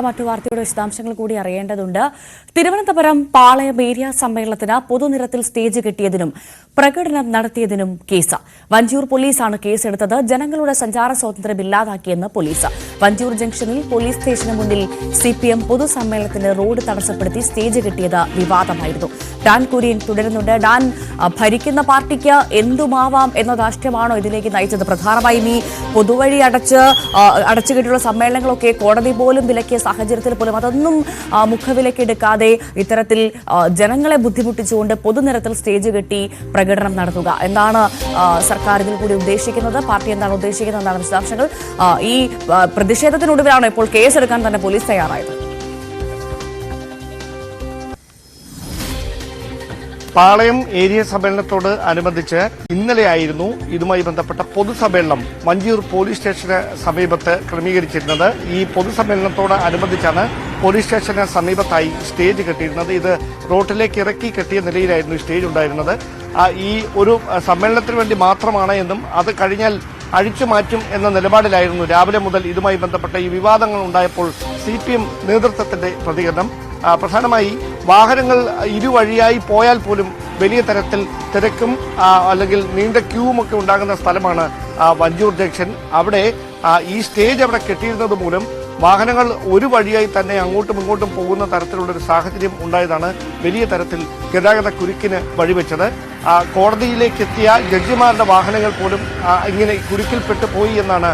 മറ്റു വാർത്തയുടെ വിശദാംശങ്ങൾ കൂടി അറിയേണ്ടതുണ്ട്. തിരുവനന്തപുരം പാളയം ഏരിയ സമ്മേളനത്തിന് പൊതുനിരത്തിൽ സ്റ്റേജ് കെട്ടിയതിനും പ്രകടനം നടത്തിയതിനും കേസ്. വഞ്ചിയൂർ പോലീസാണ് കേസെടുത്തത്. ജനങ്ങളുടെ സഞ്ചാര സ്വാതന്ത്ര്യം ഇല്ലാതാക്കിയെന്ന് പോലീസ്. വഞ്ചിയൂർ ജംഗ്ഷനിൽ പോലീസ് സ്റ്റേഷന് മുന്നിൽ CPM പൊതുസമ്മേളനത്തിന് റോഡ് തടസ്സപ്പെടുത്തി സ്റ്റേജ് കെട്ടിയത് വിവാദമായിരുന്നു. ഡാൻ കുര്യൻ തുടരുന്നുണ്ട്. ഡാൻ, ഭരിക്കുന്ന എന്തുമാവാം എന്ന രാഷ്ട്രീയമാണോ ഇതിലേക്ക് നയിച്ചത്? പ്രധാനമായും ഈ പൊതുവഴി അടച്ചുകെട്ടിയുള്ള സമ്മേളനങ്ങളൊക്കെ കോടതി പോലും വിലക്കിയ സാഹചര്യത്തിൽ പോലും അതൊന്നും മുഖവിലക്കെടുക്കാതെ ഇത്തരത്തിൽ ജനങ്ങളെ ബുദ്ധിമുട്ടിച്ചുകൊണ്ട് പൊതുനിരത്തിൽ സ്റ്റേജ് കെട്ടി പ്രകടനം നടത്തുക. എന്താണ് സർക്കാർ ഇതിൽ കൂടി ഉദ്ദേശിക്കുന്നത്? പാർട്ടി എന്താണ് ഉദ്ദേശിക്കുന്നത്? എന്താണ് വിശദാംശങ്ങൾ? ഈ പ്രതിഷേധത്തിനൊടുവിലാണ് ഇപ്പോൾ കേസെടുക്കാൻ തന്നെ പോലീസ് തയ്യാറായത്. പാളയം ഏരിയ സമ്മേളനത്തോട് അനുബന്ധിച്ച് ഇന്നലെയായിരുന്നു ഇതുമായി ബന്ധപ്പെട്ട പൊതുസമ്മേളനം വഞ്ചിയൂർ പോലീസ് സ്റ്റേഷന് സമീപത്ത് ക്രമീകരിച്ചിരുന്നത്. ഈ പൊതുസമ്മേളനത്തോട് അനുബന്ധിച്ചാണ് പോലീസ് സ്റ്റേഷന് സമീപത്തായി സ്റ്റേജ് കെട്ടിയിരുന്നത്. ഇത് റോട്ടിലേക്ക് ഇറക്കി കെട്ടിയ നിലയിലായിരുന്നു സ്റ്റേജ് ഉണ്ടായിരുന്നത്. ഈ ഒരു സമ്മേളനത്തിന് വേണ്ടി മാത്രമാണ് എന്നും അത് കഴിഞ്ഞാൽ അഴിച്ചുമാറ്റും എന്ന നിലപാടിലായിരുന്നു രാവിലെ മുതൽ ഇതുമായി ബന്ധപ്പെട്ട ഈ വിവാദങ്ങൾ ഉണ്ടായപ്പോൾ CPM നേതൃത്വത്തിന്റെ പ്രതികരണം. പ്രധാനമായി വാഹനങ്ങൾ ഇരുവഴിയായി പോയാൽ പോലും വലിയ തരത്തിൽ തിരക്കും അല്ലെങ്കിൽ നീണ്ട ക്യൂവുമൊക്കെ ഉണ്ടാകുന്ന സ്ഥലമാണ് വഞ്ചിയൂർ ജംഗ്ഷൻ. അവിടെ ഈ സ്റ്റേജ് അവിടെ കെട്ടിയിരുന്നത് മൂലം വാഹനങ്ങൾ ഒരു വഴിയായി തന്നെ അങ്ങോട്ടും ഇങ്ങോട്ടും പോകുന്ന തരത്തിലുള്ളൊരു സാഹചര്യം ഉണ്ടായതാണ് വലിയ തരത്തിൽ ഗതാഗത കുരുക്കിന് വഴിവെച്ചത്. കോടതിയിലേക്ക് എത്തിയ ജഡ്ജിമാരുടെ വാഹനങ്ങൾ പോലും ഇങ്ങനെ കുരുക്കിൽപ്പെട്ടു പോയി എന്നാണ്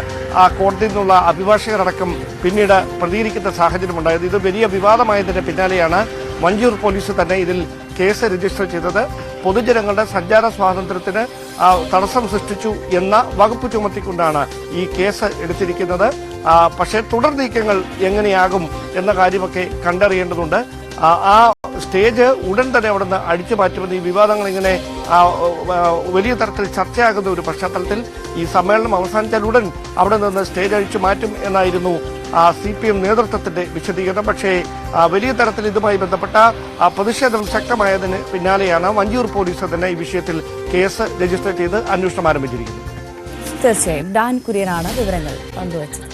കോടതിയിൽ നിന്നുള്ള അഭിഭാഷകരടക്കം പിന്നീട് പ്രതികരിക്കുന്ന സാഹചര്യമുണ്ടായത്. ഇത് വലിയ വിവാദമായതിന് പിന്നാലെയാണ് വഞ്ചിയൂർ പോലീസ് തന്നെ ഇതിൽ കേസ് രജിസ്റ്റർ ചെയ്തത്. പൊതുജനങ്ങളുടെ സഞ്ചാര സ്വാതന്ത്ര്യത്തിന് തടസ്സം സൃഷ്ടിച്ചു എന്ന വകുപ്പ് ചുമത്തിക്കൊണ്ടാണ് ഈ കേസ് എടുത്തിരിക്കുന്നത്. പക്ഷേ തുടർ നീക്കങ്ങൾ എങ്ങനെയാകും എന്ന കാര്യമൊക്കെ കണ്ടറിയേണ്ടതുണ്ട്. ആ സ്റ്റേജ് ഉടൻ തന്നെ അവിടെ നിന്ന് അടിച്ചു മാറ്റുമെന്ന് ഈ വിവാദങ്ങൾ ഇങ്ങനെ വലിയ തരത്തിൽ ചർച്ചയാകുന്ന ഒരു പശ്ചാത്തലത്തിൽ ഈ സമ്മേളനം അവസാനിച്ചാൽ ഉടൻ അവിടെ നിന്ന് സ്റ്റേജ് അഴിച്ചു മാറ്റും എന്നായിരുന്നു CPM നേതൃത്വത്തിന്റെ വിശദീകരണം. പക്ഷേ വലിയ തരത്തിൽ ഇതുമായി ബന്ധപ്പെട്ട പ്രതിഷേധം ശക്തമായതിന് പിന്നാലെയാണ് വഞ്ചിയൂർ പോലീസ് തന്നെ ഈ വിഷയത്തിൽ കേസ് രജിസ്റ്റർ ചെയ്ത് അന്വേഷണം ആരംഭിച്ചിരിക്കുന്നത്. തീർച്ചയായും ഡാൻ കുര്യനാണ് വിവരങ്ങൾ പങ്കുവച്ചത്.